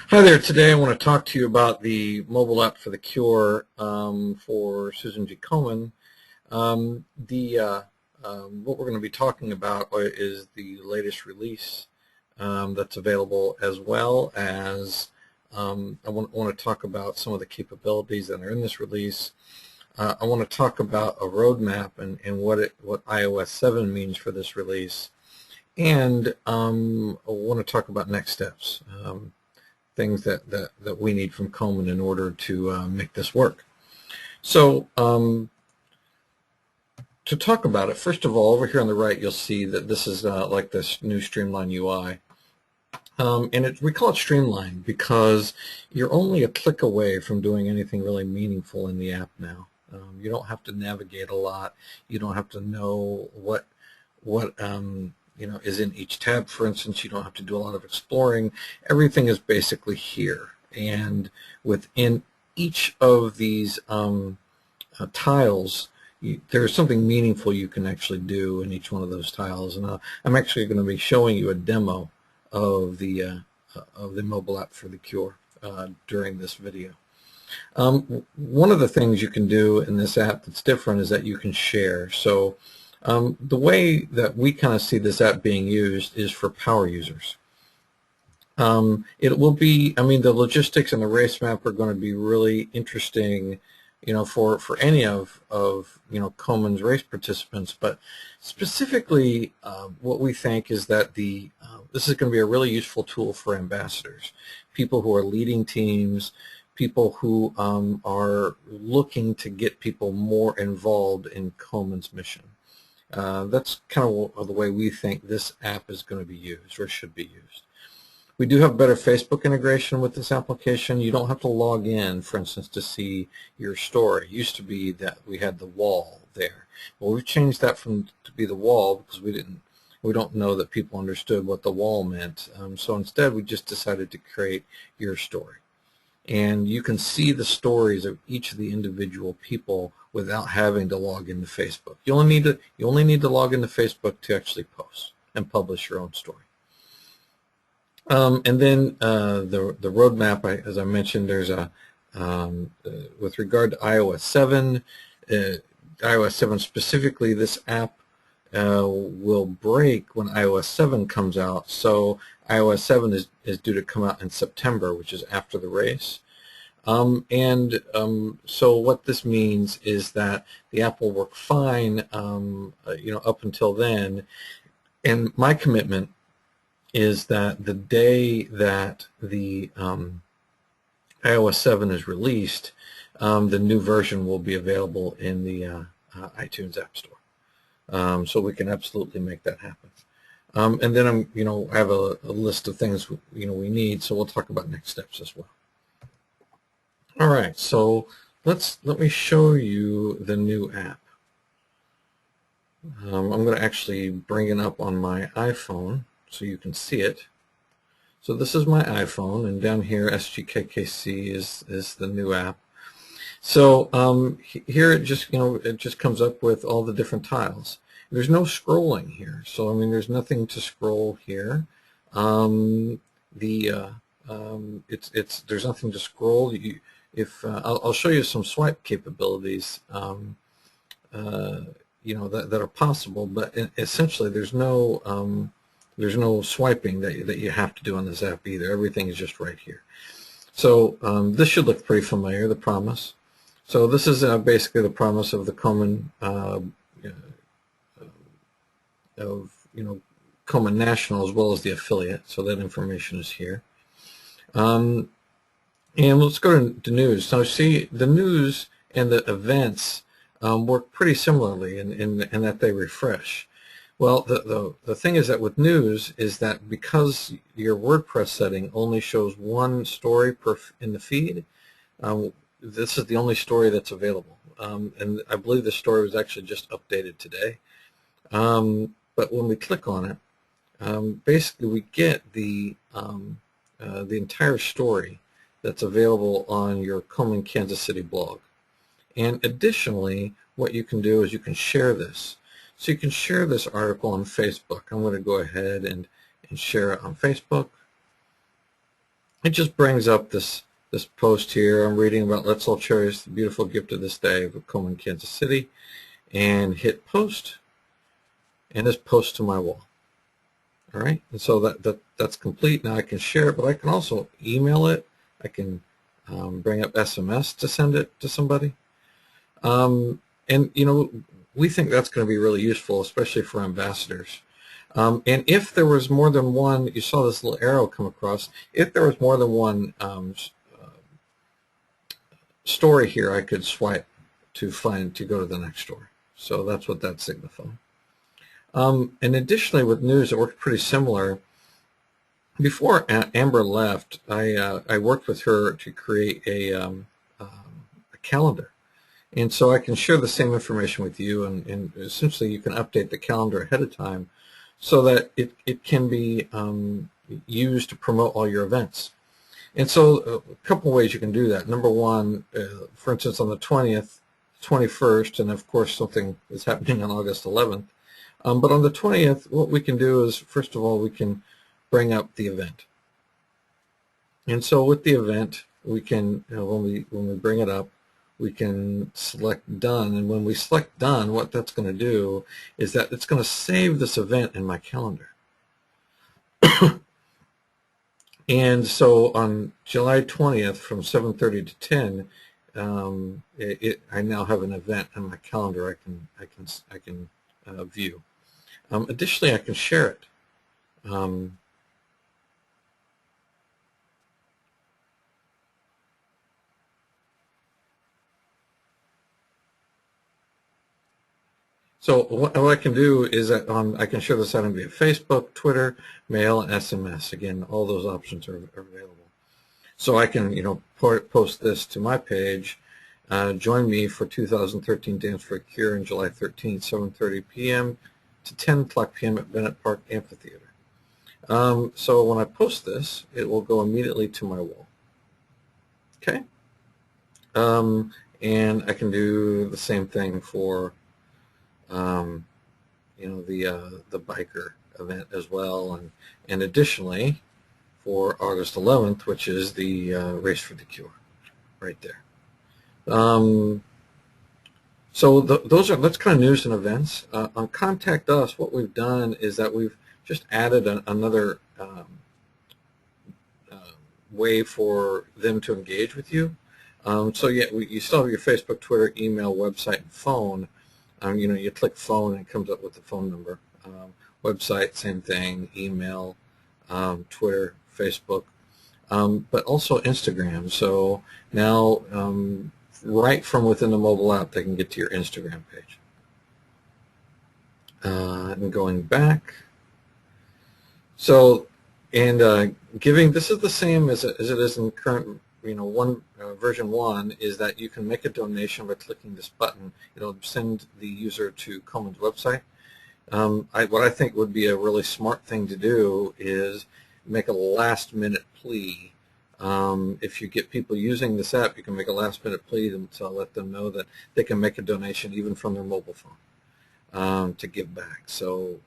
Hi there. Today I want to talk to you about the mobile app for the cure for Susan G. Komen. What we're going to be talking about is the latest release that's available, as well as I want to talk about some of the capabilities that are in this release. I want to talk about a roadmap and what iOS 7 means for this release, and I want to talk about next steps. Things that we need from Komen in order to make this work. So to talk about it, first of all, over here on the right, you'll see that this is like this new Streamline UI. And we call it Streamline because you're only a click away from doing anything really meaningful in the app now. You don't have to navigate a lot. You don't have to know what is in each tab. For instance, you don't have to do a lot of exploring. Everything is basically here, and within each of these tiles, there's something meaningful you can actually do in each one of those tiles. And I'm actually going to be showing you a demo of the mobile app for the cure during this video. One of the things you can do in this app that's different is that you can share. So the way that we kind of see this app being used is for power users. It will be, the logistics and the race map are going to be really interesting, for any of Komen's race participants. But specifically, what we think is that this is going to be a really useful tool for ambassadors, people who are leading teams, people who are looking to get people more involved in Komen's mission. That's kind of the way we think this app is going to be used, or should be used. We do have better Facebook integration with this application. You don't have to log in, for instance, to see your story. It used to be that we had the wall there. Well, we've changed that to be the wall because we don't know that people understood what the wall meant. So instead, we just decided to create your story. And you can see the stories of each of the individual people without having to log into Facebook. You only need to log into Facebook to actually post and publish your own story. And then the roadmap, as I mentioned, there's with regard to iOS 7, iOS 7 specifically, this app will break when iOS 7 comes out. So iOS 7 is due to come out in September, which is after the race. So what this means is that the app will work fine, up until then. And my commitment is that the day that the iOS 7 is released, the new version will be available in the iTunes App Store. So we can absolutely make that happen. And then I have a list of things we need, so we'll talk about next steps as well. All right, so let me show you the new app. I'm going to actually bring it up on my iPhone so you can see it. So this is my iPhone, and down here SGKKC is the new app. So here it just comes up with all the different tiles. There's no scrolling here, so there's nothing to scroll here. There's nothing to scroll. I'll show you some swipe capabilities, that are possible, but essentially there's no swiping that you have to do on this app either. Everything is just right here. So this should look pretty familiar, the promise. So this is basically the promise of the Komen Komen National, as well as the affiliate. So that information is here. And let's go to news. So see, the news and the events work pretty similarly in that they refresh. Well, the thing is that with news is that because your WordPress setting only shows one story in the feed, this is the only story that's available. And I believe the story was actually just updated today. But when we click on it, basically we get the entire story that's available on your Komen Kansas City blog. And additionally, what you can do is you can share this. So you can share this article on Facebook. I'm going to go ahead and share it on Facebook. it just brings up this post here. I'm reading about Let's All Cherish the Beautiful Gift of This Day of Coleman, Kansas City, and hit post, and it's post to my wall. All right, and so that's complete. Now I can share it, but I can also email it. I can bring up SMS to send it to somebody. And we think that's going to be really useful, especially for ambassadors. And if there was more than one, you saw this little arrow come across, if there was more than one story here, I could swipe to go to the next story. So that's what that signifies. And additionally, with news, it works pretty similar. Before Amber left, I worked with her to create a calendar. And so I can share the same information with you, and essentially you can update the calendar ahead of time so that it can be used to promote all your events. And so a couple ways you can do that. Number one, for instance, on the 20th, 21st, and of course something is happening on August 11th. But on the 20th, what we can do is, first of all, we can bring up the event. And so with the event, we can, when we bring it up, we can select done, and when we select done, what that's going to do is that it's going to save this event in my calendar. And so on July 20th from 7:30 to 10, I now have an event in my calendar I can view. Additionally, I can share it. So what I can do is that I can share this item via Facebook, Twitter, mail, and SMS. Again, all those options are available. So I can, post this to my page. Join me for 2013 Dance for a Cure on July 13th, 7:30 p.m. to 10 o'clock p.m. at Bennett Park Amphitheater. So when I post this, it will go immediately to my wall. Okay. And I can do the same thing for the biker event as well, and additionally for August 11th, which is the Race for the Cure, right there. So that's kind of news and events. On Contact Us, what we've done is that we've just added another way for them to engage with you. So yeah, you still have your Facebook, Twitter, email, website, and phone. You click phone and it comes up with the phone number. Website, same thing, email, Twitter, Facebook, but also Instagram. So now, right from within the mobile app, they can get to your Instagram page. And going back, so, and giving, this is the same as it is in current, version 1, is that you can make a donation by clicking this button. It'll send the user to Coleman's website. What I think would be a really smart thing to do is make a last-minute plea. If you get people using this app, you can make a last-minute plea to let them know that they can make a donation even from their mobile phone to give back. So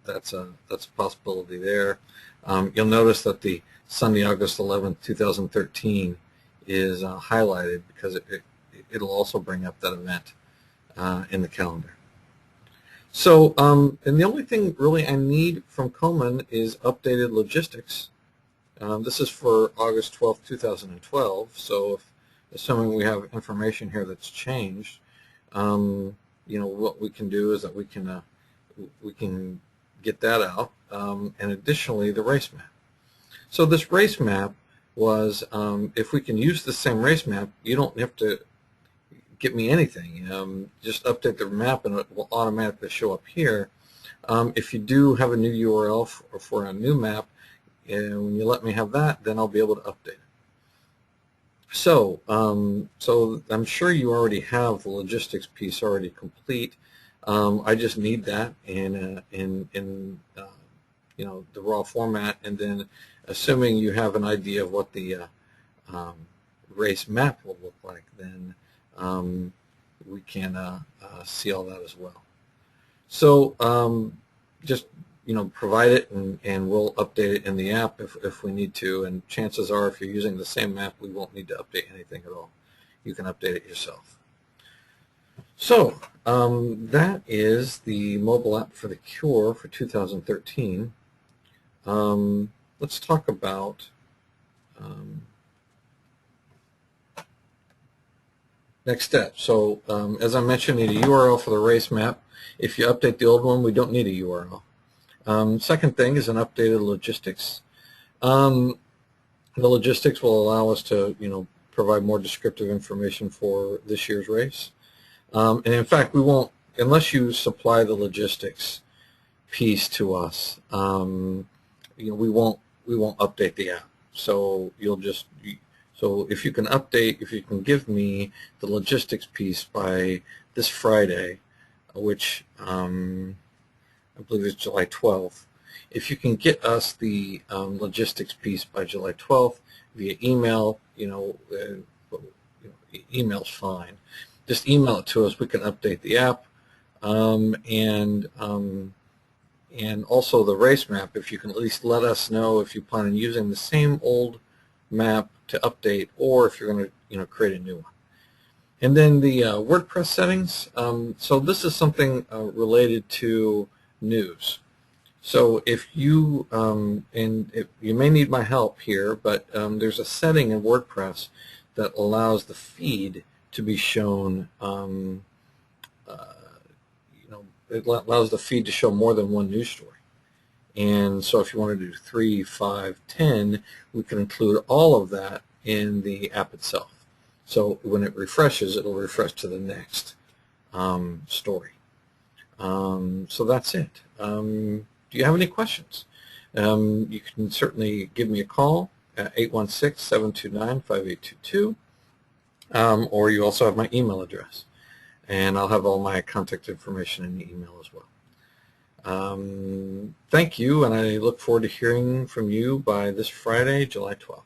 that's a possibility there. You'll notice that the Sunday, August 11th, 2013 is highlighted because it'll also bring up that event in the calendar. So, and the only thing really I need from Coleman is updated logistics. This is for August 12th, 2012. So, assuming we have information here that's changed, what we can do is that we can get that out, and additionally the race map. So this race map was, if we can use the same race map, you don't have to get me anything. Just update the map and it will automatically show up here. If you do have a new URL for a new map, and when you let me have that, then I'll be able to update it. So, so I'm sure you already have the logistics piece already complete. I just need that in the raw format, and then assuming you have an idea of what the race map will look like, then we can see all that as well. So just provide it, and we'll update it in the app if we need to. And chances are, if you're using the same map, we won't need to update anything at all. You can update it yourself. So that is the mobile app for the Cure for 2013. Let's talk about next step. So as I mentioned, you need a URL for the race map. If you update the old one, we don't need a URL. Second thing is an updated logistics. The logistics will allow us to, provide more descriptive information for this year's race. And in fact, we won't, unless you supply the logistics piece to us, we won't update the app. So so if you can give me the logistics piece by this Friday, which I believe it's July 12th. If you can get us the logistics piece by July 12th via email, email's fine. Just email it to us. We can update the app, and also the race map. If you can at least let us know if you plan on using the same old map to update, or if you're going to create a new one. And then the WordPress settings. So this is something related to news. So if you you may need my help here, but there's a setting in WordPress that allows the feed to be shown. It allows the feed to show more than one news story. And so if you want to do 3, 5, 10, we can include all of that in the app itself. So when it refreshes, it'll refresh to the next story. So that's it. Do you have any questions? You can certainly give me a call at 816-729-5822, or you also have my email address, and I'll have all my contact information in the email as well. Thank you, and I look forward to hearing from you by this Friday, July 12th.